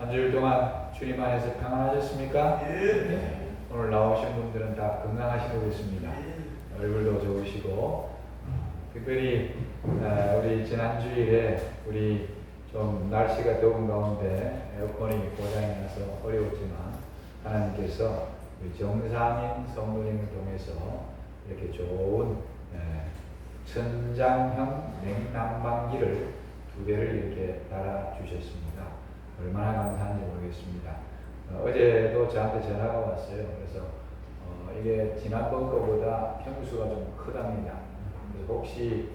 한 주일 동안 주님 안에서 평안하셨습니까? 네. 오늘 나오신 분들은 다 건강하시고 있습니다. 얼굴도 좋으시고, 특별히 우리 지난 주일에 우리 좀 날씨가 더운 가운데 에어컨이 고장이 나서 어려웠지만 하나님께서 정상인 성도님을 통해서 이렇게 좋은 천장형 냉난방기를 2대를 이렇게 달아주셨습니다. 얼마나 감사한지 모르겠습니다. 어제도 저한테 전화가 왔어요. 그래서 이게 지난번 거보다 평수가 좀 크답니다. 그래서 혹시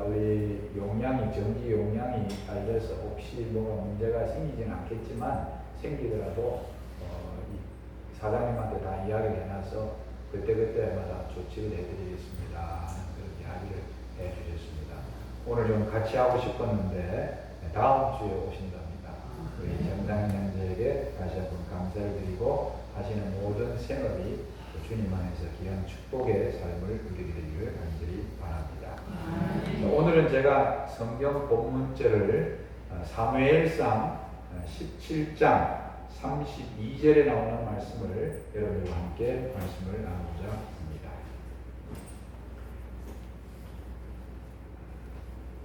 우리 용량이, 전기 용량이 달려서 혹시 뭐가 문제가 생기지는 않겠지만 생기더라도 이 사장님한테 다 이야기를 해놔서 그때그때마다 조치를 해드리겠습니다. 그런 이야기를 해주셨습니다. 오늘 좀 같이 하고 싶었는데 다음 주에 오신답니다. 우리 정상인 형제에게 다시 한번 감사를 드리고 하시는 모든 생업이 주님 안에서 귀한 축복의 삶을 누리게 되기를 간절히 바랍니다. 오늘은 제가 성경 본문절을 사무엘상 17장 32절에 나오는 말씀을 여러분과 함께 말씀을 나누고자 합니다.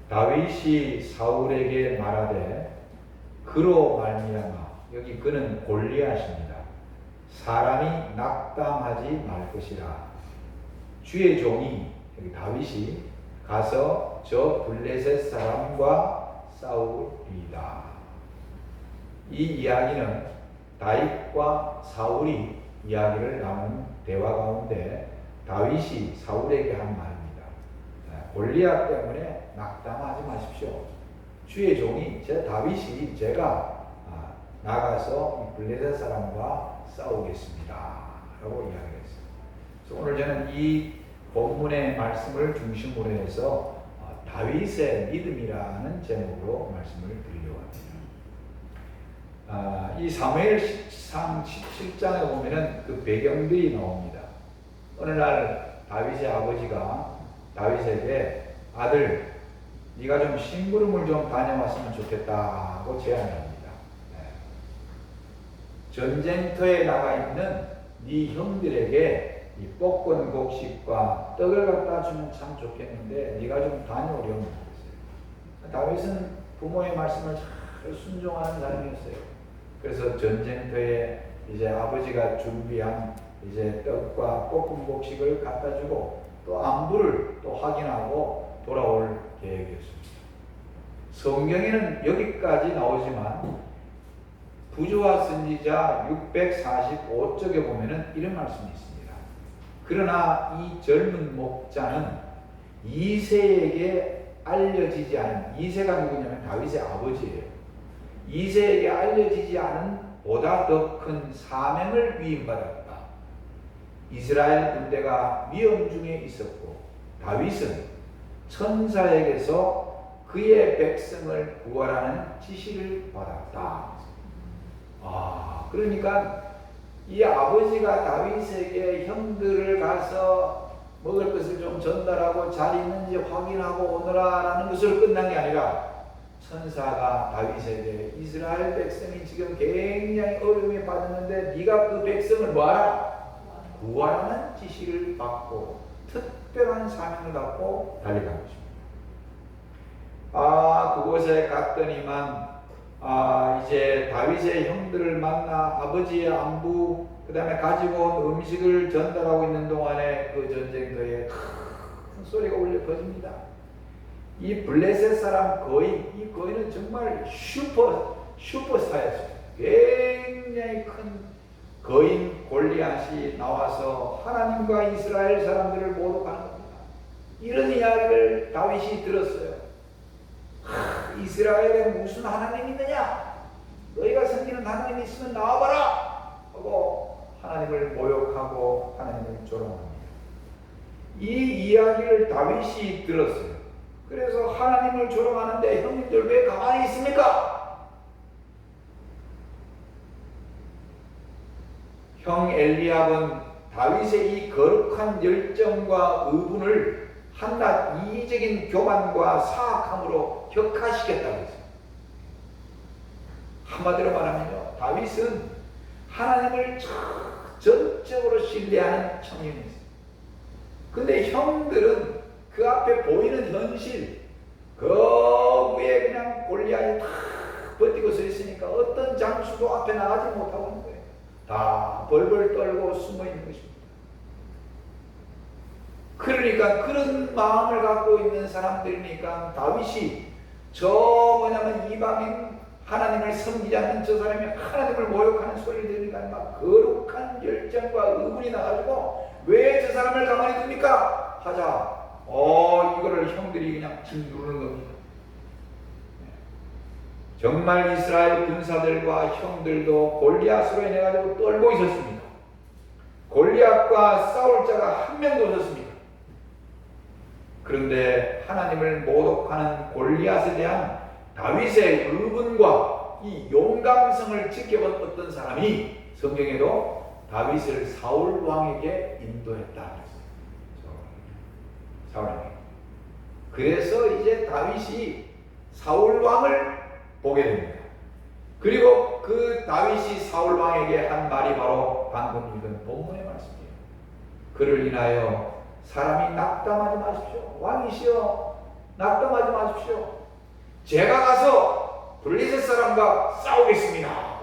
다윗이 사울에게 말하되 그로 말미암아, 여기 그는 골리앗입니다. 사람이 낙담하지 말 것이라. 주의 종이, 여기 다윗이 가서 저 블레셋 사람과 싸우리이다. 이 이야기는 다윗과 사울이 이야기를 나눈 대화 가운데 다윗이 사울에게 한 말입니다. 골리앗 때문에 낙담하지 마십시오. 주의 종이, 다윗이 제가 나가서 이 블레셋 사람과 싸우겠습니다 라고 이야기했어요. 그래서 오늘 저는 이 본문의 말씀을 중심으로 해서 다윗의 믿음이라는 제목으로 말씀을 드리려고 합니다. 이 사무엘상 17장에 보면은 그 배경들이 나옵니다. 어느 날 다윗의 아버지가 다윗에게 아들, 네가 좀 심부름을 좀 다녀왔으면 좋겠다고 제안을 합니다. 전쟁터에 나가 있는 네 형들에게 이 볶은 곡식과 떡을 갖다 주면 참 좋겠는데 네가 좀 다녀오렴 했어요. 다윗은 부모의 말씀을 잘 순종하는 사람이었어요. 그래서 전쟁터에 이제 아버지가 준비한 이제 떡과 볶은 곡식을 갖다 주고 또 안부를 또 확인하고 돌아올 계획이었습니다. 성경에는 여기까지 나오지만 부조와 선지자 645쪽에 보면은 이런 말씀이 있습니다. 그러나 이 젊은 목자는 이새에게 알려지지 않은, 이새가 누구냐면 다윗의 아버지예요. 이새에게 알려지지 않은 보다 더 큰 사명을 위임받았다. 이스라엘 군대가 위험 중에 있었고 다윗은 천사에게서 그의 백성을 구하라는 지시를 받았다. 그러니까 이 아버지가 다윗에게 형들을 가서 먹을 것을 좀 전달하고 잘 있는지 확인하고 오너라라는 것으로 끝난 게 아니라 천사가 다윗에게 이스라엘 백성이 지금 굉장히 어려움에 빠졌는데 네가 그 백성을 뭐하라? 구하라는 지시를 받고 특별한 사명을 갖고 달려간 것입니다. 그곳에 갔더니만 이제 다윗의 형들을 만나 아버지의 안부, 그 다음에 가지고 온 음식을 전달하고 있는 동안에 그 전쟁터에 큰 소리가 울려 퍼집니다. 이 블레셋 사람 이 거인은 정말 슈퍼스타였어요. 굉장히 큰 거인 골리앗이 나와서 하나님과 이스라엘 사람들을 모독하는 겁니다. 이런 이야기를 다윗이 들었어요. 이스라엘에 무슨 하나님이 있느냐? 너희가 섬기는 하나님이 있으면 나와봐라! 하고 하나님을 모욕하고 하나님을 조롱합니다. 이 이야기를 다윗이 들었어요. 그래서 하나님을 조롱하는데 형님들 왜 가만히 있습니까? 형 엘리압은 다윗의 이 거룩한 열정과 의분을 한낱 이기적인 교만과 사악함으로 격하시겠다고 했어요. 한마디로 말하면요, 다윗은 하나님을 전적으로 신뢰하는 청년이었어요. 근데 형들은 그 앞에 보이는 현실, 그 위에 그냥 골리앗이 다 버티고 서 있으니까 어떤 장수도 앞에 나가지 못하고 있는 거예요. 다 벌벌 떨고 숨어 있는 것입니다. 그러니까 그런 마음을 갖고 있는 사람들이니까 다윗이 이방인 하나님을 섬기지 않는 저 사람이 하나님을 모욕하는 소리를 들으니까 막 거룩한 열정과 의문이 나가지고 왜 저 사람을 가만히 둡니까? 하자. 이거를 형들이 그냥 짓누르는 겁니다. 정말 이스라엘 군사들과 형들도 골리앗으로 인해 가지고 떨고 있었습니다. 골리앗과 싸울 자가 한 명도 없었습니다. 그런데 하나님을 모독하는 골리앗에 대한 다윗의 의분과 이 용감성을 지켜본 어떤 사람이 성경에도 다윗을 사울 왕에게 인도했다. 사울 왕. 그래서 이제 다윗이 사울 왕을 보게 됩니다. 그리고 그 다윗이 사울 왕에게 한 말이 바로 방금 읽은 본문의 말씀이에요. 그를 인하여 사람이 낙담하지 마십시오. 왕이시여, 낙담하지 마십시오. 제가 가서 블레셋 사람과 싸우겠습니다.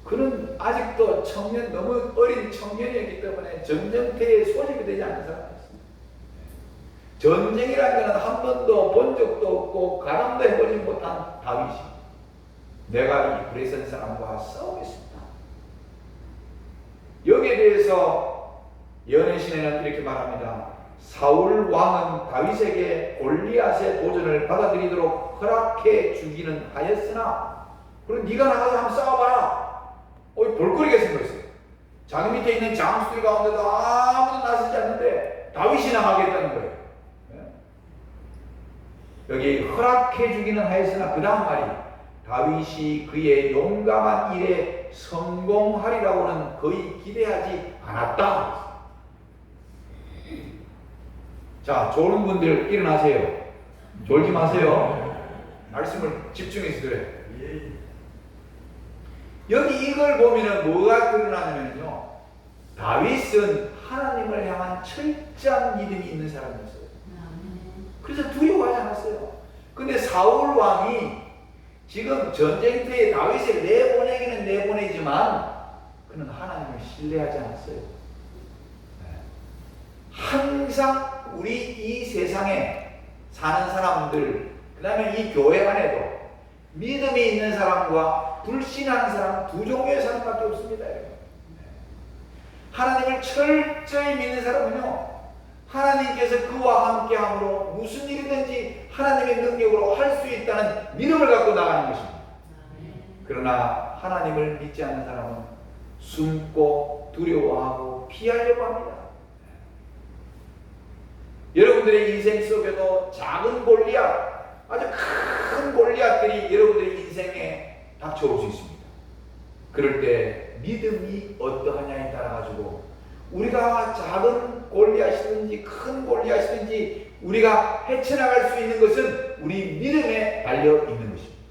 그는 아직도 너무 어린 청년이었기 때문에 전쟁터에 소집이 되지 않은 사람이었습니다. 전쟁이라는 것은 한 번도 본 적도 없고 가늠도 해보지 못한 다윗이 내가 이 블레셋 사람과 싸우겠습니다. 여기에 대해서 예언의 이렇게 말합니다. 사울 왕은 다윗에게 골리앗의 도전을 받아들이도록 허락해 주기는 하였으나 그럼 네가 나가서 한번 싸워봐라. 볼거리가 생겼어요. 자기 밑에 있는 장수들 가운데도 아무도 나서지 않는데 다윗이 나가겠다는 거예요. 여기 허락해 주기는 하였으나 그 다음 말이 다윗이 그의 용감한 일에 성공하리라고는 거의 기대하지 않았다. 자, 졸은 분들 일어나세요. 졸지 마세요. 말씀을 집중해서 들어요. 여기 이걸 보면은 뭐가 드러나냐면요, 다윗은 하나님을 향한 철저한 믿음이 있는 사람이었어요. 그래서 두려워하지 않았어요. 근데 사울 왕이 지금 전쟁터에 다윗을 내보내기는 내보내지만 그는 하나님을 신뢰하지 않았어요. 항상 우리 이 세상에 사는 사람들, 그 다음에 이 교회 안에도 믿음이 있는 사람과 불신하는 사람 두 종류의 사람밖에 없습니다. 하나님을 철저히 믿는 사람은요, 하나님께서 그와 함께함으로 무슨 일이든지 하나님의 능력으로 할 수 있다는 믿음을 갖고 나가는 것입니다. 그러나 하나님을 믿지 않는 사람은 숨고 두려워하고 피하려고 합니다. 여러분들의 인생 속에도 작은 골리앗, 아주 큰 골리앗들이 여러분들의 인생에 닥쳐올 수 있습니다. 그럴 때 믿음이 어떠하냐에 따라 가지고 우리가 작은 골리앗이든지 큰 골리앗이든지 우리가 헤쳐나갈 수 있는 것은 우리 믿음에 달려 있는 것입니다.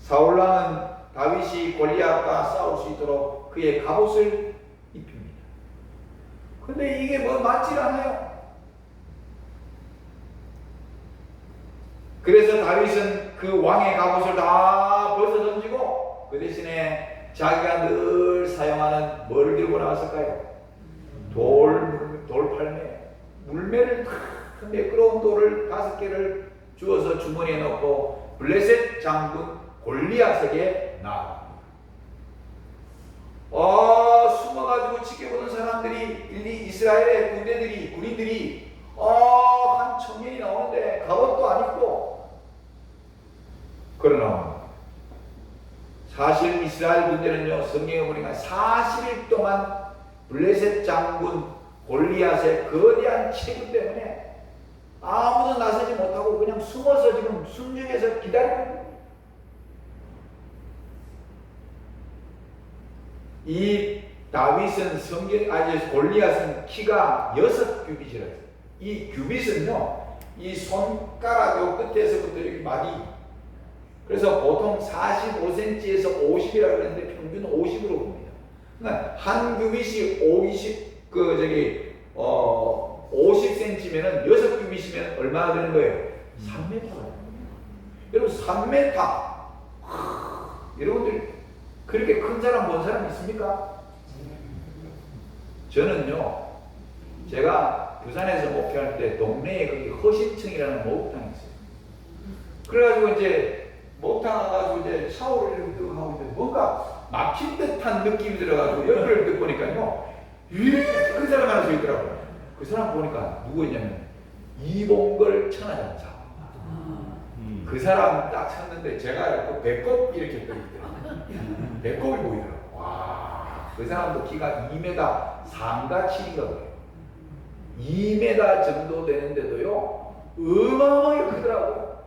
사울왕은 다윗이 골리앗과 싸울 수 있도록 그의 갑옷을 입힙니다. 근데 이게 맞질 않아요. 그래서 다윗은 그 왕의 갑옷을 다 벗어 던지고 그 대신에 자기가 늘 사용하는 뭐를 들고 나왔을까요? 돌팔매. 물매를 큰 매끄러운 돌을 5개를 주어서 주머니에 넣고 블레셋 장군 골리앗에게 나갑니다. 숨어가지고 지켜보는 사람들이, 이스라엘의 군인들이 한 청년이 나오는데 갑옷도 안 입고, 그러나 사실 이스라엘 군대는요, 성경에 보니까 40일 동안 블레셋 장군 골리앗의 거대한 체구 때문에 아무도 나서지 못하고 그냥 숨어서 지금 숨중에서 기다리고 있는 거예요. 이 다윗은 골리앗은 키가 6규빗이라 했어요. 이 규빗은요, 이 손가락 요 끝에서부터 여기 마디. 그래서 보통 45cm에서 50이라고 그랬는데 평균 50으로 봅니다. 그러니까 한 규빗이 50cm면은 6규빗이면 얼마나 되는 거예요? 3m가. 여러분 3m. 여러분들 그렇게 큰 사람 본 사람 있습니까? 저는요, 제가 부산에서 목회할 때 동네에 거기 허신층이라는 목욕탕이 있어요. 그래가지고 이제 목욕탕 가가지고 이제 샤워를 이렇게 뜨고 하고 있는데 뭔가 막힌 듯한 느낌이 들어가지고 옆을 듣고 보니까요, 큰 사람 하나 서 있더라고요. 그 사람 보니까 누구였냐면 이봉걸 천하장사. 그 사람 딱 쳤는데 제가 그 배꼽 이렇게 떠있더라고요. 배꼽이 보이더라고요. 와, 그 사람도 키가 2m 3가 7인가 그래요. 2m 정도 되는데도요, 어마어마하게 크더라고요.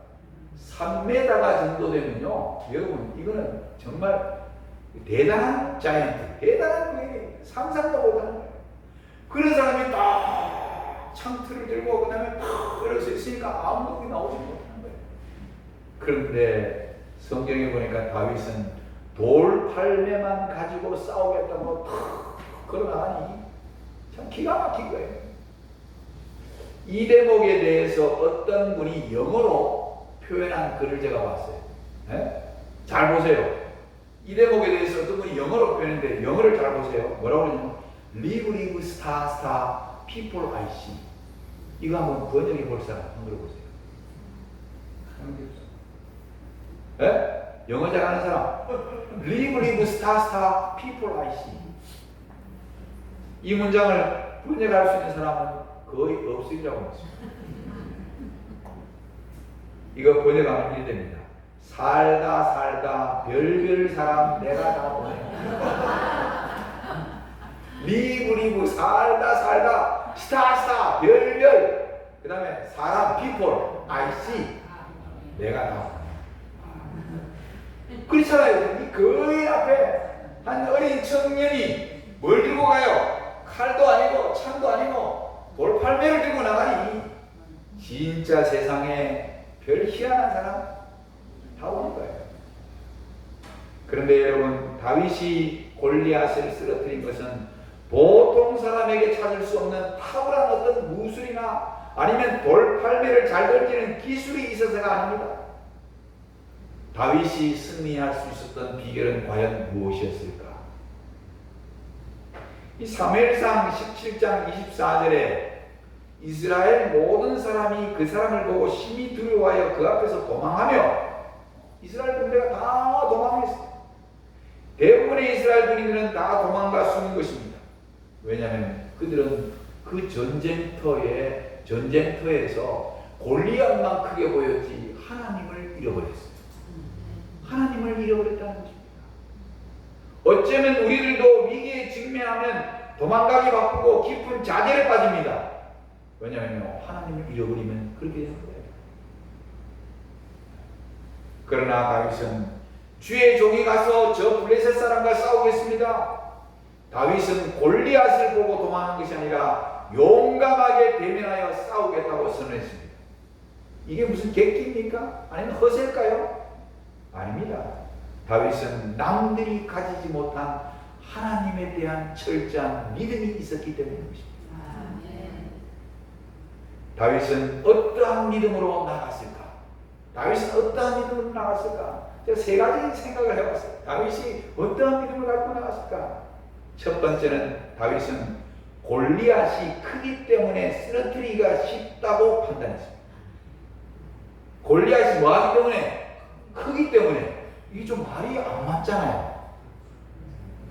3m가 정도 되면요, 여러분, 이거는 정말 대단한 자이언트, 대단한 거예요. 상상도 못하는 거예요. 그런 사람이 딱 창틀을 들고, 그 다음에 탁 이렇게 있으니까 아무 놈이 나오지 못하는 거예요. 그런데 성경에 보니까 다윗은 돌팔매만 가지고 싸우겠다고 탁 걸어나가니 참 기가 막힌 거예요. 이 대목에 대해서 어떤 분이 영어로 표현한 글을 제가 봤어요. 네? 잘 보세요. 이 대목에 대해서 어떤 분이 영어로 표현했는데 영어를 잘 보세요. 뭐라고 그러냐면 Live, live, star, star, people I see. 이거 한번 번역해 볼 사람 한번 들어보세요. 네? 영어 잘하는 사람. Live, live, star, star, people I see. 이 문장을 번역할 수 있는 사람은 거의 없으리라고 했습니다. 이거 번역하면 이렇게 됩니다. 살다 살다 별별 사람 내가 다 보내. 리브 리브 살다 살다 스타 스타 별별 그 다음에 사람 people I see 내가 다 그렇잖아요. 이 거의 앞에 한 어린 청년이 뭘 들고 가요? 칼도 아니고 창도 아니고 돌팔매를 들고 나가니 진짜 세상에 별 희한한 사람 다 오는 거예요. 그런데 여러분, 다윗이 골리앗을 쓰러뜨린 것은 보통 사람에게 찾을 수 없는 탁월한 어떤 무술이나 아니면 돌팔매를 잘 던지는 기술이 있어서가 아닙니다. 다윗이 승리할 수 있었던 비결은 과연 무엇이었을까? 이 사무엘상 17장 24절에 이스라엘 모든 사람이 그 사람을 보고 심히 두려워하여 그 앞에서 도망하며 이스라엘 군대가 다 도망했어요. 대부분의 이스라엘 군인들은 다 도망가 숨은 것입니다. 왜냐하면 그들은 그 전쟁터에서 골리앗만 크게 보였지 하나님을 잃어버렸어요. 하나님을 잃어버렸다는 것입니다. 어쩌면 우리들도 위기에 직면하면 도망가기 바쁘고 깊은 자제에 빠집니다. 왜냐하면 하나님을 잃어버리면 그렇게 되는 거예요. 그러나 다윗은 주의 종이 가서 저 블레셋 사람과 싸우겠습니다. 다윗은 골리앗을 보고 도망한 것이 아니라 용감하게 대면하여 싸우겠다고 선언했습니다. 이게 무슨 객기입니까? 아니면 허세일까요? 아닙니다. 다윗은 남들이 가지지 못한 하나님에 대한 철저한 믿음이 있었기 때문인 것입니다. 다윗은 어떠한 믿음으로 나갔을까? 다윗은 어떠한 믿음으로 나갔을까? 제가 세 가지 생각을 해봤어요. 다윗이 어떠한 믿음을 갖고 나갔을까? 첫 번째는 다윗은 골리앗이 크기 때문에 쓰러뜨리기가 쉽다고 판단했습니다. 골리앗이 뭐하기 때문에? 크기 때문에. 이게 좀 말이 안 맞잖아요.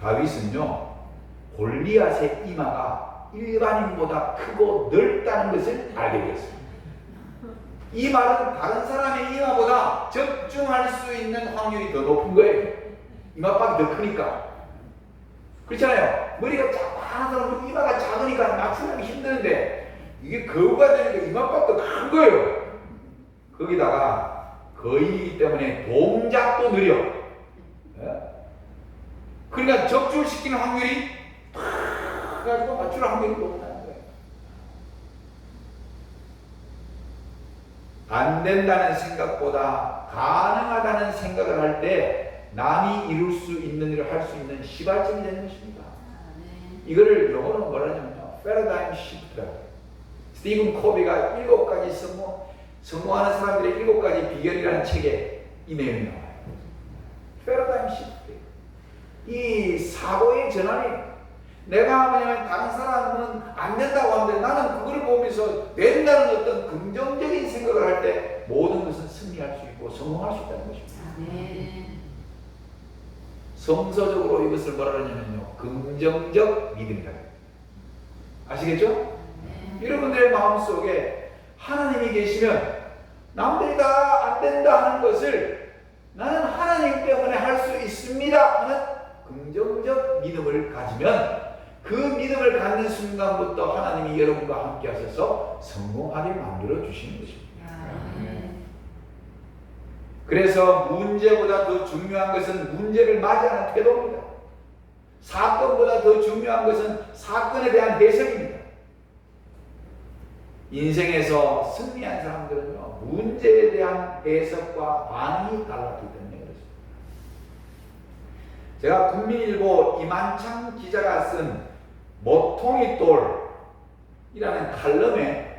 다윗은요, 골리앗의 이마가 일반인보다 크고 넓다는 것을 알게 되었습니다. 이 말은 다른 사람의 이마보다 적중할 수 있는 확률이 더 높은 거예요. 이마밥이 더 크니까. 그렇잖아요. 머리가 작은 사람은 이마가 작으니까 맞추기 힘드는데 이게 거부가 되니까 이마밥도 큰 거예요. 거기다가 거인이기 때문에 동작도 느려. 그러니까 적중시키는 확률이 탁 가지고 맞추는 확률이 높다는 거예요. 안 된다는 생각보다 가능하다는 생각을 할 때 남이 이룰 수 있는 일을 할 수 있는 시발점이 되는 것입니다. 이거를 영어로 뭐라 하냐면요, 패러다임 시프트라고. 스티븐 코비가 7가지 성공하는 사람들의 7가지 비결이라는 책에 이 내용이 나와요. 패러다임 시프트. 이 사고의 전환이, 내가 뭐냐면 다른 사람은 안 된다고 하는데 나는 그걸 보면서 된다는 어떤 긍정적인 생각을 할 때 모든 것은 승리할 수 있고 성공할 수 있다는 것입니다. 성서적으로 이것을 뭐라 하냐면요, 긍정적 믿음이다. 아시겠죠? 여러분들의 마음속에 하나님이 계시면 남들이 다 안 된다 하는 것을 나는 하나님 때문에 할 수 있습니다 하는 긍정적 믿음을 가지면, 그 믿음을 갖는 순간부터 하나님이 여러분과 함께 하셔서 성공하게 만들어 주시는 것입니다. 그래서 문제보다 더 중요한 것은 문제를 맞이하는 태도입니다. 사건보다 더 중요한 것은 사건에 대한 해석입니다. 인생에서 승리한 사람들은요, 문제에 대한 해석과 반응이 달랐기 때문에 그렇습니다. 제가 국민일보 이만창 기자가 쓴 모퉁이돌이라는 칼럼에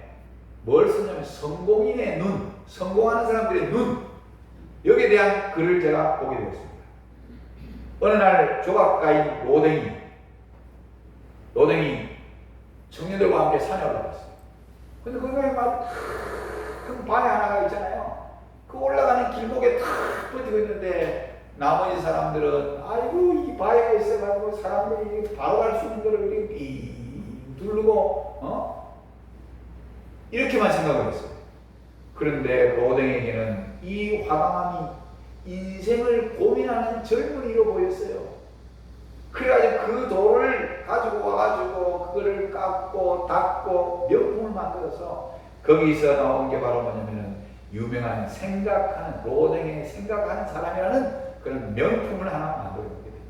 뭘 쓰냐면 성공인의 눈, 성공하는 사람들의 눈, 여기에 대한 글을 제가 보게 되었습니다. 어느 날 조각가인 로댕이 청년들과 함께 산에 올라갔어요. 근데 거기에 막 큰 바위 하나가 있잖아요. 그 올라가는 길목에 탁 버티고 있는데 나머지 사람들은 아이고 이 바위가 있어가지고 사람들이 바로 갈 수 있는 거를 이렇게 누르고 이렇게만 생각을 했어요. 그런데 로댕에게는 이 화강암이 인생을 고민하는 젊은이로 보였어요. 그래가지고 그 돌을 가지고 와가지고 그거를 깎고 닦고 명품을 만들어서 거기서 나온 게 바로 뭐냐면은 유명한 생각하는, 로댕의 생각하는 사람이라는 그런 명품을 하나 만들어 놓게 됩니다.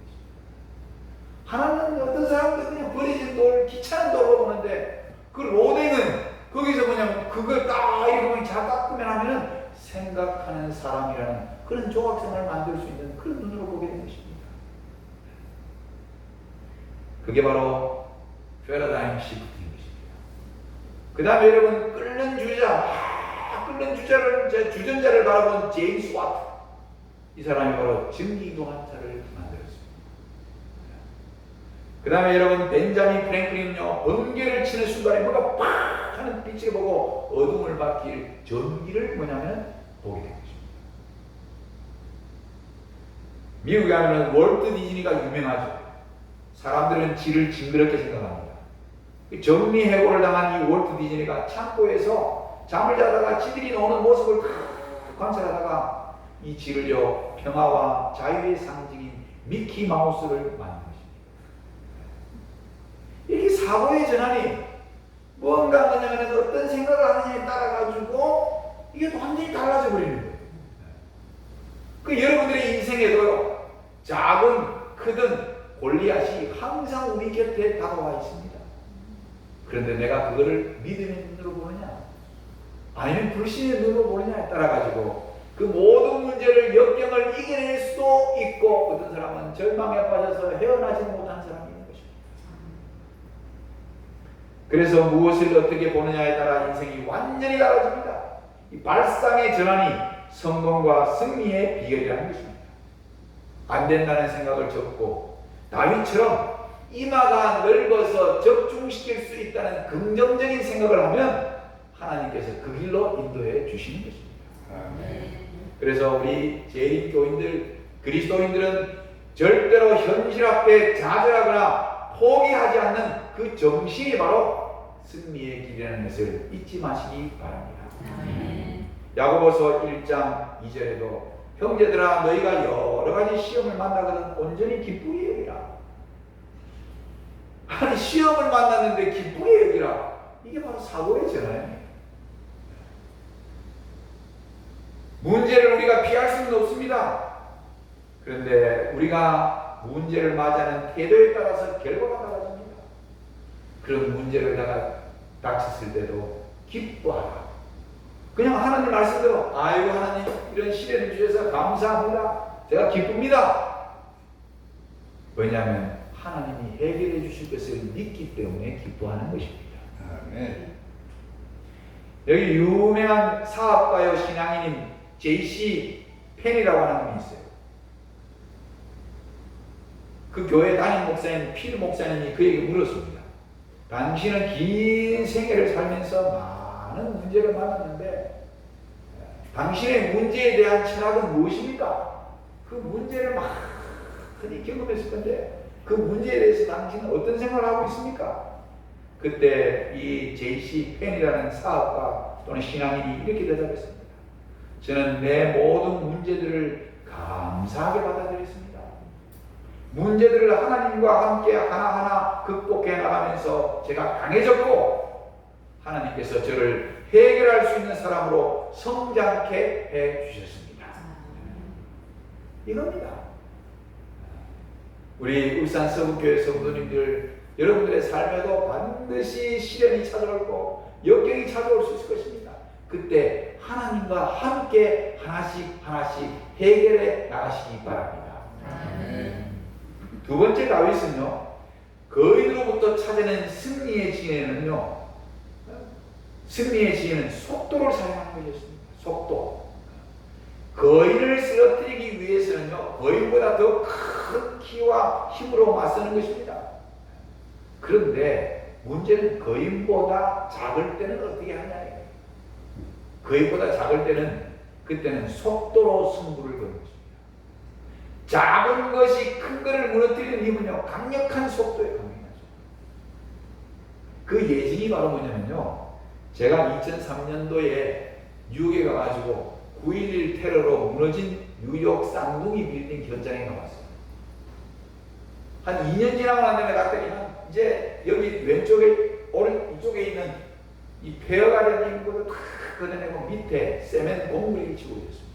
하나는 어떤 사람들 그냥 버려진 돌, 귀찮은 돌로 보는데, 그 로댕은 거기서 뭐냐면 그걸 딱 이렇게 잘 깎으면 하면은 생각하는 사람이라는 그런 조각상을 만들 수 있는 그런 눈으로 보게 된 것입니다. 그게 바로 패러다임 시프트인 것입니다. 그 다음에 여러분, 끓는 주전자를 바라본 제임스 와트, 이 사람이 바로 전기도화차를 만들었습니다. 그 다음에 여러분, 벤자민 프랭클린은요, 번개를 치는 순간에 뭔가 팍 하는 빛을 보고 어둠을 밝힐 전기를 뭐냐면 보게 된 것입니다. 미국에 하면 월트 디즈니가 유명하죠. 사람들은 지를 징그럽게 생각합니다. 정리해고를 당한 이 월트 디즈니가 창고에서 잠을 자다가 지들이 노는 모습을 관찰하다가 이 지를요, 평화와 자유의 상징인 미키 마우스를 만든 것입니다. 이렇게 사고의 전환이 뭔가 뭐냐면 어떤 생각을 하느냐에 따라 가지고 이게 완전히 달라져 버리는 거예요. 그 여러분들의 인생에도요, 작은 크든 골리앗이 항상 우리 곁에 다가와 있습니다. 그런데 내가 그거를 믿음의 눈으로 보느냐 아니면 불신의 눈으로 보느냐에 따라 가지고 그 모든 문제를, 역경을 이겨낼 수도 있고, 어떤 사람은 절망에 빠져서 헤어나지 못한 사람이 있는 것입니다. 그래서 무엇을 어떻게 보느냐에 따라 인생이 완전히 달라집니다. 이 발상의 전환이 성공과 승리의 비결이라는 것입니다. 안 된다는 생각을 접고 다윗처럼 이마가 넓어서 적중시킬 수 있다는 긍정적인 생각을 하면 하나님께서 그 길로 인도해 주시는 것입니다. 그래서 우리 재림교인들, 그리스도인들은 절대로 현실 앞에 좌절하거나 포기하지 않는 그 정신이 바로 승리의 길이라는 것을 잊지 마시기 바랍니다. 야고보서 1장 2절에도 형제들아, 너희가 여러 가지 시험을 만나거든 온전히 기쁘게 여기라. 아니, 시험을 만났는데 기쁘게 여기라. 이게 바로 사고의 전환입니다. 문제를 우리가 피할 수는 없습니다. 그런데 우리가 문제를 맞이하는 태도에 따라서 결과가 달라집니다. 그런 문제를 닥쳤을 때도 기뻐하라. 그냥 하나님 말씀대로 아이고 하나님 이런 시련을 주셔서 감사합니다. 제가 기쁩니다. 왜냐하면 하나님이 해결해 주실 것을 믿기 때문에 기뻐하는 것입니다. 아멘. 여기 유명한 사업가요 신앙인인 J.C. 펜이라고 하는 분이 있어요. 그 교회 담임 목사인 필 목사님이 그에게 물었습니다. 당신은 긴 생애를 살면서 많은 문제를 만났는데 당신의 문제에 대한 철학은 무엇입니까? 그 문제를 많이 경험했을 건데 그 문제에 대해서 당신은 어떤 생각을 하고 있습니까? 그때 이 J.C. 펜이라는 사업가 또는 신앙인이 이렇게 대답했습니다. 저는 내 모든 문제들을 감사하게 받아들였습니다. 문제들을 하나님과 함께 하나하나 극복해 나가면서 제가 강해졌고 하나님께서 저를 해결할 수 있는 사람으로 성장케 해 주셨습니다. 이겁니다. 우리 울산 서구교회 성도님들 여러분들의 삶에도 반드시 시련이 찾아오고 역경이 찾아올 수 있을 것입니다. 그때 하나님과 함께 하나씩 해결해 나가시기 바랍니다. 두 번째 다윗은요, 거인으로부터 찾아낸 승리의 지혜는요, 승리의 지혜는 속도를 사용하는 것이었습니다. 속도. 거인을 쓰러뜨리기 위해서는요, 거인보다 더 큰 키와 힘으로 맞서는 것입니다. 그런데 문제는 거인보다 작을 때는 어떻게 하냐예요. 거인보다 작을 때는 그때는 속도로 승부를 거는 것입니다. 작은 것이 큰 것을 무너뜨리는 힘은요, 강력한 속도에 강력하죠. 그 예증이 바로 뭐냐면요, 제가 2003년도에 뉴욕에 가가지고 9.11 테러로 무너진 뉴욕 쌍둥이 빌딩 현장에 가봤어요. 한 2년 지나고 난 다음에 갔더니 이제 여기 왼쪽에 오른 이쪽에 있는 이 폐허가 된 인구를 탁 걷어내고 밑에 세멘 공물이 치고 있었습니다.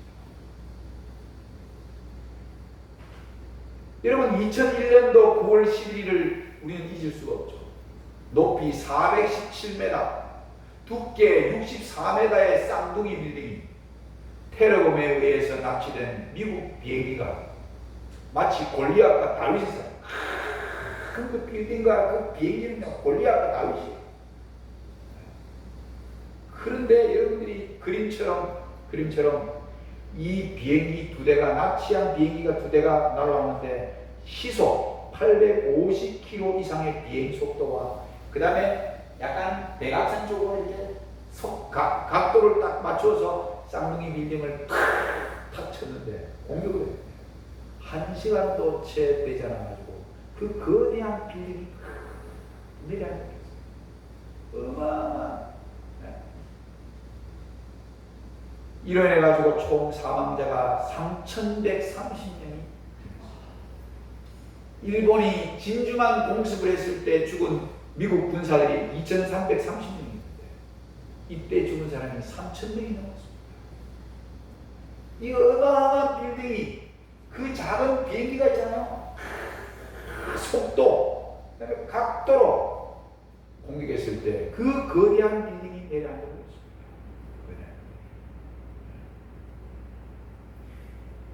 여러분 2001년도 9월 11일을 우리는 잊을 수가 없죠. 높이 417m, 두께 64m의 쌍둥이 빌딩이 테러범에 의해서 납치된 미국 비행기가 마치 골리앗과 다윗의 그 빌딩과 그 비행기는 골리앗과 다윗이에요. 그런데 여러분들이 그림처럼 이 비행기 두 대가 납치한 비행기가 두 대가 날아왔는데 시속 850km 이상의 비행 속도와 그 다음에 약간 대각선 쪽으로 이제 각도를 딱 맞춰서 쌍둥이 빌딩을 탁 쳤는데 공격을 했어요. 1시간도 채 되지 않아가지고 그 거대한 빌딩이 내려앉았어요. 어마어마한. 이로 인해 가지고 총 사망자가 3,130명이 일본이 진주만 공습을 했을 때 죽은 미국 군사들이 2,330명인데 이때 죽은 사람이 3,000명이 넘었습니다. 이 어마어마한 빌딩이 그 작은 비행기가 있잖아요. 속도, 그다음에 각도로 공격했을 때 그 거대한 빌딩이 내려앉아 버렸습니다.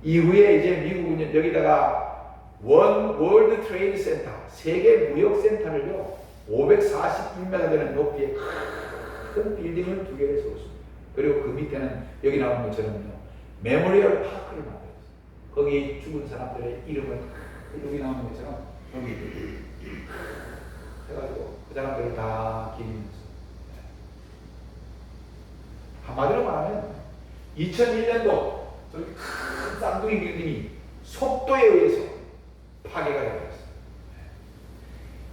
이후에 이제 미국은 여기다가 원 월드 트레이드 센터, 세계 무역 센터를요 541m 되는 높이의 큰 빌딩을 두 개를 세웠습니다. 그리고 그 밑에는 여기 나온 것처럼요 메모리얼 파크를 만들었어요. 거기 죽은 사람들의 이름을 여기 나오는 것처럼 여기 해가지고 그 사람들을 다 기리면서 한마디로 말하면 2001년도 저기 큰 쌍둥이 빌딩이 속도에 의해서 파괴가 되었어요.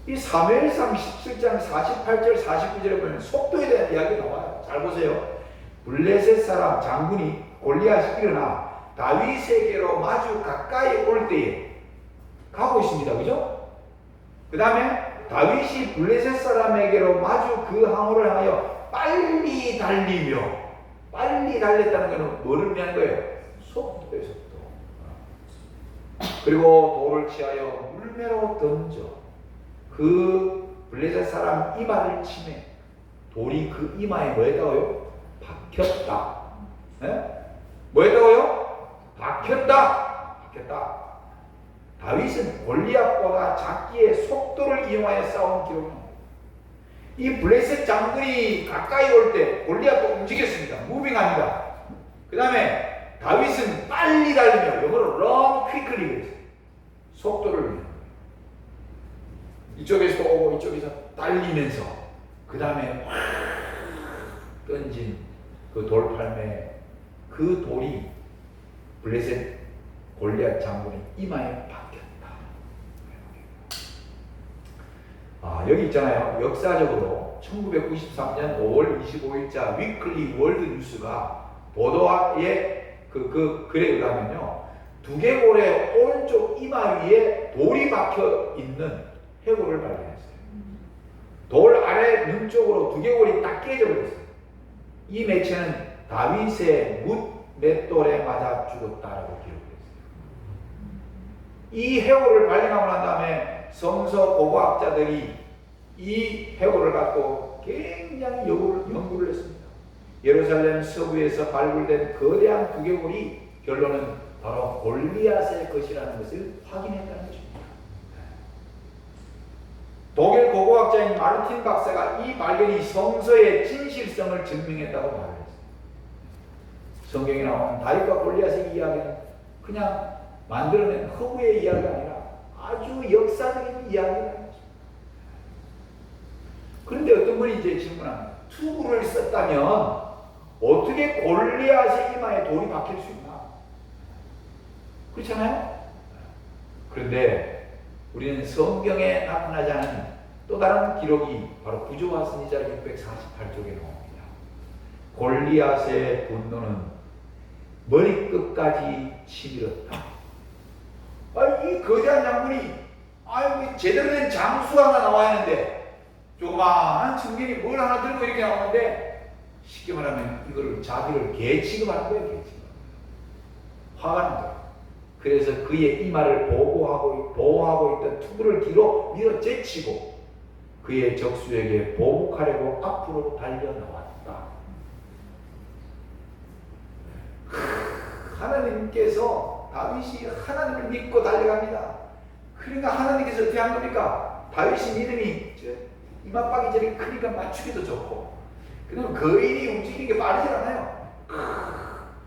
이 사무엘상 17장 48절 49절에 보면 속도에 대한 이야기가 나와요. 잘 보세요. 블레셋 사람 장군이 골리앗이 일어나 다윗에게로 마주 가까이 올 때에 가고 있습니다. 그죠? 그 다음에 다윗이 블레셋 사람에게로 마주 그 항우를 향하여 빨리 달리며 빨리 달렸다는 것은 뭐를 의미하는 거예요? 속도의 속도. 그리고 돌을 취하여 물매로 던져 그 블레셋 사람 이마를 치매 돌이 그 이마에 뭐에 닿아요? 박혔다. 뭐 했다고요? 박혔다. 다윗은 골리앗보다 작기에 속도를 이용하여 싸운 기록입니다. 이 블레셋 장군이 가까이 올 때 골리앗도 움직였습니다. 무빙합니다. 그 다음에 다윗은 빨리 달리며 영어로 run quickly 그랬어요. 속도를 위해 이쪽에서 오고 이쪽에서 달리면서 그 다음에 확 던진 그 돌팔매 그 돌이 블레셋 골리앗 장군의 이마에 박혔다. 여기 있잖아요. 역사적으로 1993년 5월 25일자 위클리 월드 뉴스가 보도에 그 글에 의하면요. 두개골의 오른쪽 이마 위에 돌이 박혀 있는 해골을 발견했어요. 돌 아래 눈 쪽으로 두개골이 딱 깨져 버렸어요. 이 매체는 다윗의 뭇맷돌에 맞아 죽었다라고 기록했어요. 이 해골을 발견하고 난 다음에 성서 고고학자들이 이 해골을 갖고 굉장히 연구를 했습니다. 예루살렘 서부에서 발굴된 거대한 두개골이 결론은 바로 골리앗의 것이라는 것을 확인했다는 것입니다. 독일 고고학자인 마르틴 박사가 이 발견이 성서의 진실성을 증명했다고 말했어요. 성경에 나오는 다윗과 골리앗의 이야기는 그냥 만들어낸 허구의 이야기가 아니라 아주 역사적인 이야기라는 것입니다. 그런데 어떤 분이 이제 질문합니다. 투구를 썼다면 어떻게 골리앗의 이마에 돌이 박힐 수 있나? 그렇잖아요? 그런데 우리는 성경에 나타나지 않은 또 다른 기록이 바로 구조와 선지자 648쪽에 나옵니다. 골리앗의 분노는 머리끝까지 치밀었다. 이 거대한 장군이 제대로 된 장수가 하나 나와야 하는데 조그마한 청년이 뭘 하나 들고 이렇게 나오는데 쉽게 말하면 이거를 자기를 개 취급하는 거예요. 개 취급. 화가 난 거예요. 그래서 그의 이마를 보호하고 있던 투구를 뒤로 밀어 제치고 그의 적수에게 보복하려고 앞으로 달려나왔다. 하나님께서 다윗이 하나님을 믿고 달려갑니다. 그러니까 하나님께서 어떻게 한 겁니까? 다윗이 믿음이 이마박이 저렇게 크니까 맞추기도 좋고 그 다음에 거인이 움직이는 게 빠르지 않아요.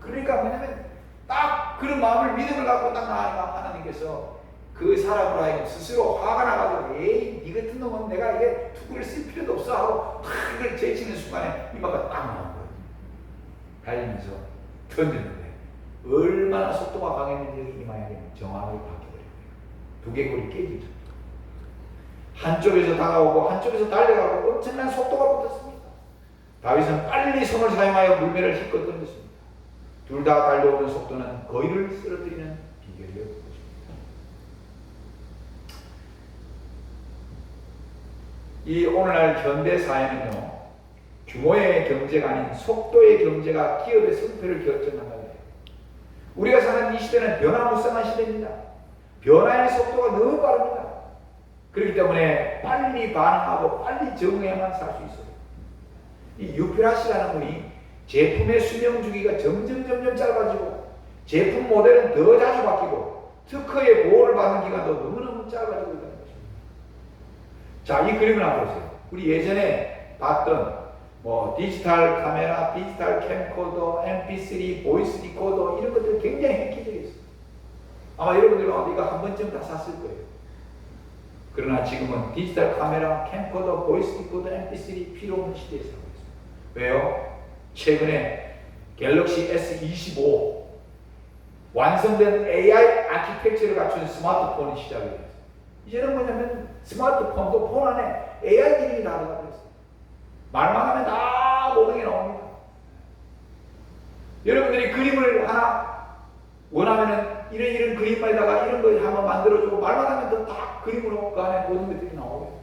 그러니까 뭐냐면 딱 그런 마음을 믿음을 갖고 딱 나아가 하나님께서 그 사람으로 하여금 스스로 화가 나가지고 에이 니 같은 놈은 내가 이게 투구를 쓸 필요도 없어 하고 탁 이걸 제치는 순간에 이마가 딱 나온 거예요. 달리면서 던졌는데 얼마나 속도가 강했는지 이마에 정확하게 박혀버린 거예요. 두개골이 깨지죠. 한쪽에서 다가오고 한쪽에서 달려가고 엄청난 속도가 붙었습니다. 다윗은 빨리 성을 사용하여 물매를 힘껏 던졌습니다. 둘 다 달려오는 속도는 거인을 쓰러뜨리는 비결이었습니다. 이 오늘날 현대 사회는요, 규모의 경제가 아닌 속도의 경제가 기업의 승패를 결정한다. 우리가 사는 이 시대는 변화무쌍한 시대입니다. 변화의 속도가 너무 빠릅니다. 그렇기 때문에 빨리 반응하고 빨리 적응해야만 살 수 있어요. 이 유페라시라는 분이 제품의 수명 주기가 점점 짧아지고 제품 모델은 더 자주 바뀌고 특허의 보호를 받는 기간도 너무너무 짧아지고 있다는 것입니다. 자, 이 그림을 한번 보세요. 우리 예전에 봤던 디지털 카메라, 디지털 캠코더, MP3, 보이스 리코더 이런 것들 굉장히 획기적이었어요. 아마 여러분들 가운데 이거 한 번쯤 다 샀을 거예요. 그러나 지금은 디지털 카메라, 캠코더, 보이스 리코더, MP3 필요 없는 시대에 살고 있습니다. 왜요? 최근에 갤럭시 S25 완성된 AI 아키텍처를 갖춘 스마트폰이 시작이 됐어요. 이제는 뭐냐면 스마트폰도 폰 안에 AI 기능이 다 들어가 있어요. 말만 하면 다 모든 게 나옵니다. 여러분들이 그림을 하나 원하면은 이런 그림에다가 이런 걸 한번 만들어주고 말만 하면 또 딱 그림으로 그 안에 모든 것들이 나오고요.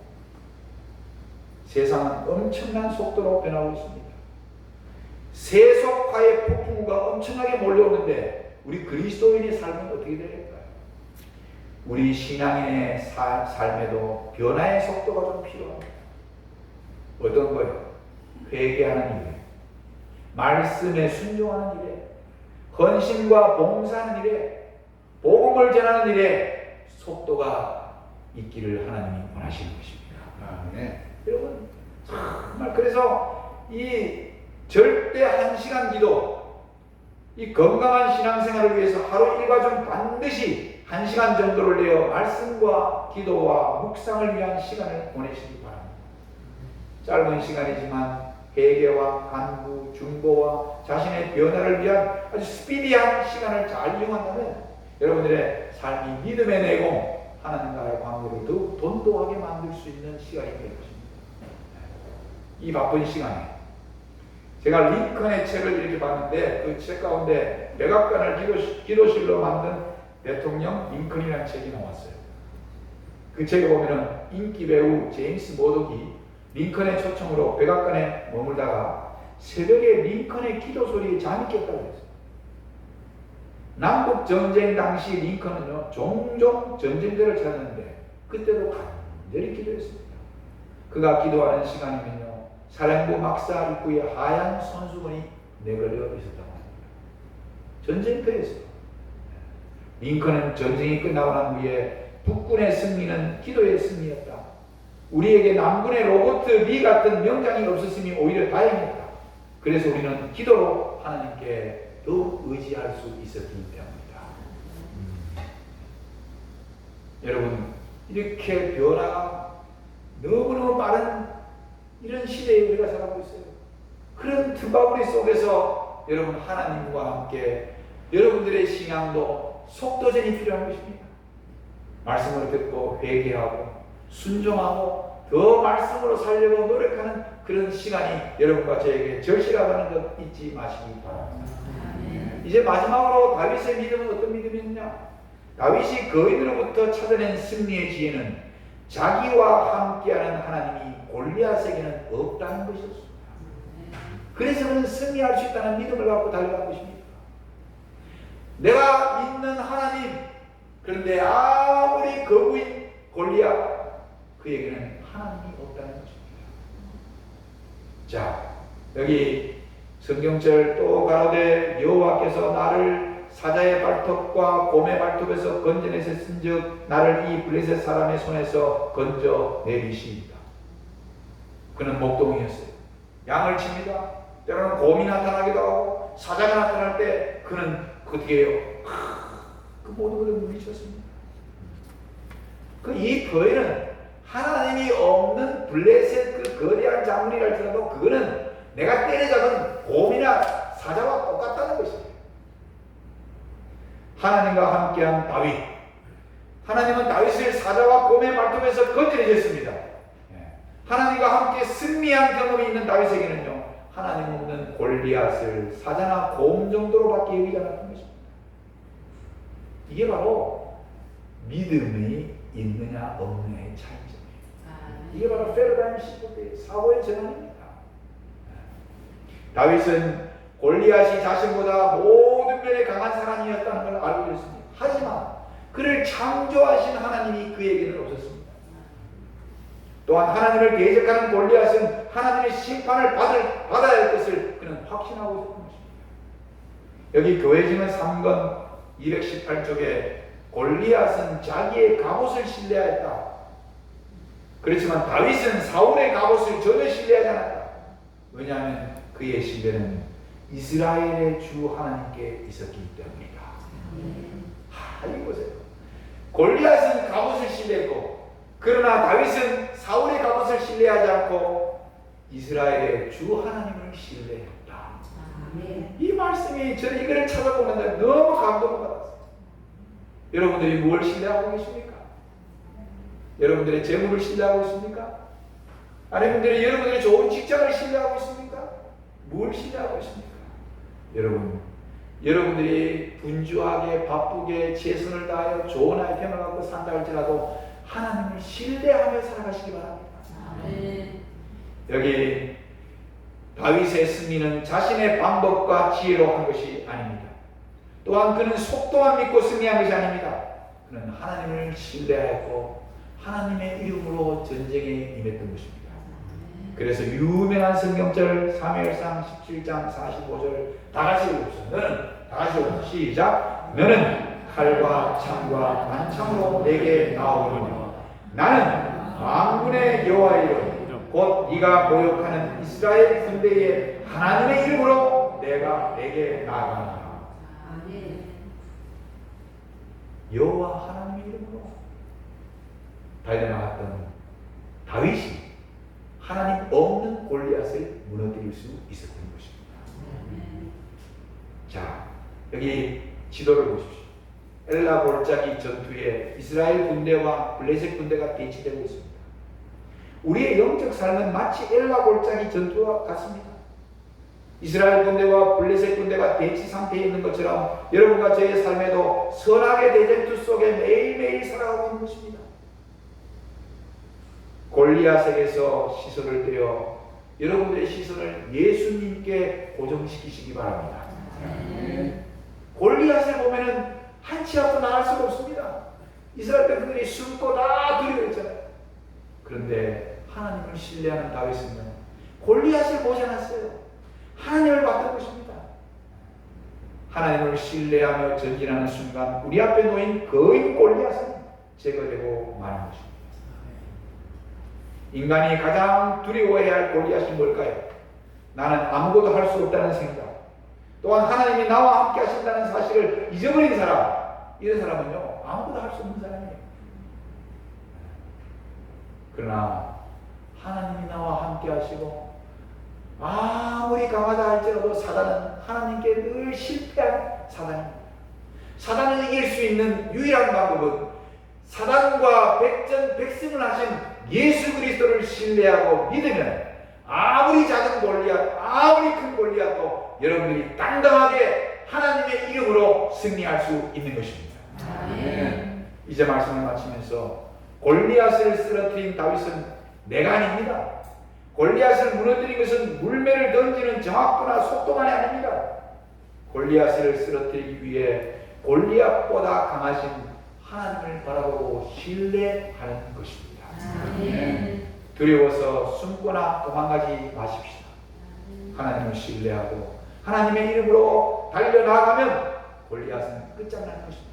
세상은 엄청난 속도로 변하고 있습니다. 세속화의 폭풍우가 엄청나게 몰려오는데 우리 그리스도인의 삶은 어떻게 될까요? 우리 신앙인의 삶에도 변화의 속도가 좀 필요합니다. 어떤 거예요? 회개하는 일, 말씀에 순종하는 일에, 헌신과 봉사하는 일에, 복음을 전하는 일에 속도가 있기를 하나님이 원하시는 것입니다. 네. 여러분 정말 그래서 이 절대 1시간 기도, 이 건강한 신앙생활을 위해서 하루 일과 중 반드시 1시간 정도를 내어 말씀과 기도와 묵상을 위한 시간을 보내시기 바랍니다. 짧은 시간이지만 회개와 간구, 중보와 자신의 변화를 위한 아주 스피디한 시간을 잘 이용한다면 여러분들의 삶이 믿음의 내공, 하나님과의 관계를 더욱 돈독하게 만들 수 있는 시간이 될 것입니다. 이 바쁜 시간에 제가 링컨의 책을 이렇게 봤는데 그 책 가운데 백악관을 기도실로 만든 대통령 링컨이라는 책이 나왔어요. 그 책에 보면은 인기 배우 제임스 모독이 링컨의 초청으로 백악관에 머물다가 새벽에 링컨의 기도 소리에 잠이 깼다고 했어요. 남북 전쟁 당시 링컨은요 종종 전쟁터를 찾았는데 그때도 간절히 기도했습니다. 그가 기도하는 시간이면요 사령부 막사 입구에 하얀 손수건이 내걸려 있었다고 합니다. 전쟁터에서 링컨은 전쟁이 끝나고 난 후에 북군의 승리는 기도의 승리였다. 우리에게 남군의 로버트 리 같은 명장이 없었으니 오히려 다행이었다. 그래서 우리는 기도로 하나님께 더욱 의지할 수 있었기 때문이다. 여러분 이렇게 변화가 너무너무 빠른 이런 시대에 우리가 살아가고 있어요. 그런 트바구리 속에서 여러분 하나님과 함께 여러분들의 신앙도 속도전이 필요한 것입니다. 말씀을 듣고 회개하고 순종하고 더 말씀으로 살려고 노력하는 그런 시간이 여러분과 저에게 절실하다는 것 잊지 마시기 바랍니다. 이제 마지막으로 다윗의 믿음은 어떤 믿음이었냐? 다윗이 거인으로부터 찾아낸 승리의 지혜는 자기와 함께하는 하나님이 골리앗에게는 없다는 것이었습니다. 그래서 그는 승리할 수 있다는 믿음을 갖고 달려간 것입니다. 내가 믿는 하나님, 그런데 아무리 거부인 골리앗, 그에게는 하나님이 없다는 것입니다. 자, 여기 성경절 또 가로되 여호와께서 나를 사자의 발톱과 곰의 발톱에서 건져내셨은즉 나를 이 블레셋 사람의 손에서 건져내리시이다. 그는 목동이었어요. 양을 칩니다. 때로는 곰이 나타나기도 하고 사자가 나타날 때 그는 어떻게 해요? 그 모든 것을 물리쳤습니다. 이 거인은 하나님이 없는 블레셋 그 거대한 작물이라 할지라도 그거는 내가 때려잡은 곰이나 사자와 똑같다는 것입니다. 하나님과 함께한 다윗, 하나님은 다윗을 사자와 곰의 발톱에서 건져내셨습니다. 하나님과 함께 승리한 경험이 있는 다윗에게는요 하나님 없는 골리앗을 사자나 곰 정도로밖에 여기지 않았던 것입니다. 이게 바로 믿음이 있느냐 없느냐의 차이점이에요. 이게 바로 패러다임 시프트의 사고의 전환입니다. 다윗은 골리앗이 자신보다 모든 면에 강한 사람이었다는 걸 알고 있습니다. 하지만 그를 창조하신 하나님이 그에게는 없었습니다. 또한 하나님을 대적하는 골리앗은 하나님의 심판을 받아야 할 것을 그는 확신하고 있었던 것입니다. 여기 교회지문 3권 218쪽에 골리앗은 자기의 갑옷을 신뢰하였다. 그렇지만 다윗은 사울의 갑옷을 전혀 신뢰하지 않았다. 왜냐하면 그의 신뢰는 이스라엘의 주 하나님께 있었기 때문이다. 이거 보세요. 골리앗은 갑옷을 신뢰했고 그러나 다윗은 사울의 갑옷을 신뢰하지 않고 이스라엘의 주 하나님을 신뢰했다. 이 말씀이 저는 이걸 찾아보는데 너무 감동을 받았어요. 여러분들이 뭘 신뢰하고 계십니까? 여러분들의 재물을 신뢰하고 있습니까? 아니면 여러분들의 좋은 직장을 신뢰하고 있습니까? 뭘 신뢰하고 있습니까? 여러분들이 분주하게 바쁘게 최선을 다하여 좋은 아이템을 갖고 산다 할지라도 하나님을 신뢰하며 살아가시기 바랍니다. 여기 다윗의 승리는 자신의 방법과 지혜로 한 것이 아닙니다. 또한 그는 속도만 믿고 승리한 것이 아닙니다. 그는 하나님을 신뢰하였고 하나님의 이름으로 전쟁에 임했던 것입니다. 그래서 유명한 성경절 사무엘상 17장 45절 다 같이 읽읍시다. 너는 다 같이 읽읍시다. 시작. 너는 칼과 창과 man창으로 내게 나오느냐. 나는 만군의 여호와의 이름 곧 네가 모욕하는 이스라엘 군대의 하나님의 이름으로 내게 나아가노라. 여호와 하나님의 이름으로 달려나갔던 다윗이 하나님 없는 골리앗을 무너뜨릴 수 있었던 것입니다. 자, 여기 지도를 보십시오. 엘라 골짜기 전투에 이스라엘 군대와 블레셋 군대가 대치되고 있습니다. 우리의 영적 삶은 마치 엘라 골짜기 전투와 같습니다. 이스라엘 군대와 블레셋 군대가 대치 상태에 있는 것처럼 여러분과 저의 삶에도 선악의 대전투 속에 매일매일 살아가고 있는 것입니다. 골리앗에게서 시선을 떼어 여러분들의 시선을 예수님께 고정시키시기 바랍니다. 골리앗을 보면은 한 치 앞도 나갈 수가 없습니다. 이스라엘 백성들이 숨고 다 두려워했잖아요. 그런데 하나님을 신뢰하는 다윗은요, 골리앗을 보지 않았어요. 하나님을 봤던 것입니다. 하나님을 신뢰하며 전진하는 순간 우리 앞에 놓인 거인 골리앗은 제거되고 마는 것입니다. 인간이 가장 두려워해야 할 골리앗이 뭘까요? 나는 아무것도 할 수 없다는 생각, 또한 하나님이 나와 함께 하신다는 사실을 잊어버린 사람, 이런 사람은요 아무것도 할 수 없는 사람이에요. 그러나 하나님이 나와 함께 하시고 아무리 강하다 할지라도 사단은 하나님께 늘 실패한 사단입니다. 사단을 이길 수 있는 유일한 방법은 사단과 백전백승을 하신 예수 그리스도를 신뢰하고 믿으면 아무리 작은 골리앗, 아무리 큰 골리앗도 여러분들이 당당하게 하나님의 이름으로 승리할 수 있는 것입니다. 이제 말씀을 마치면서 골리앗을 쓰러뜨린 다윗은 내가 아닙니다. 골리앗을 무너뜨린 것은 물매를 던지는 정확도나 속도만이 아닙니다. 골리앗을 쓰러뜨리기 위해 골리앗보다 강하신 하나님을 바라보고 신뢰하는 것입니다. 두려워서 숨거나 도망가지 마십시다. 하나님을 신뢰하고 하나님의 이름으로 달려나가면 골리앗은 끝장나는 것입니다.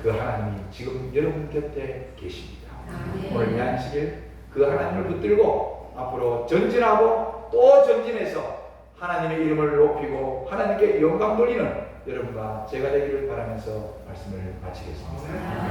그 하나님이 지금 여러분 곁에 계십니다. 오늘 이 안식일 그 하나님을 붙들고 앞으로 전진하고 또 전진해서 하나님의 이름을 높이고 하나님께 영광 돌리는 여러분과 제가 되기를 바라면서 말씀을 마치겠습니다.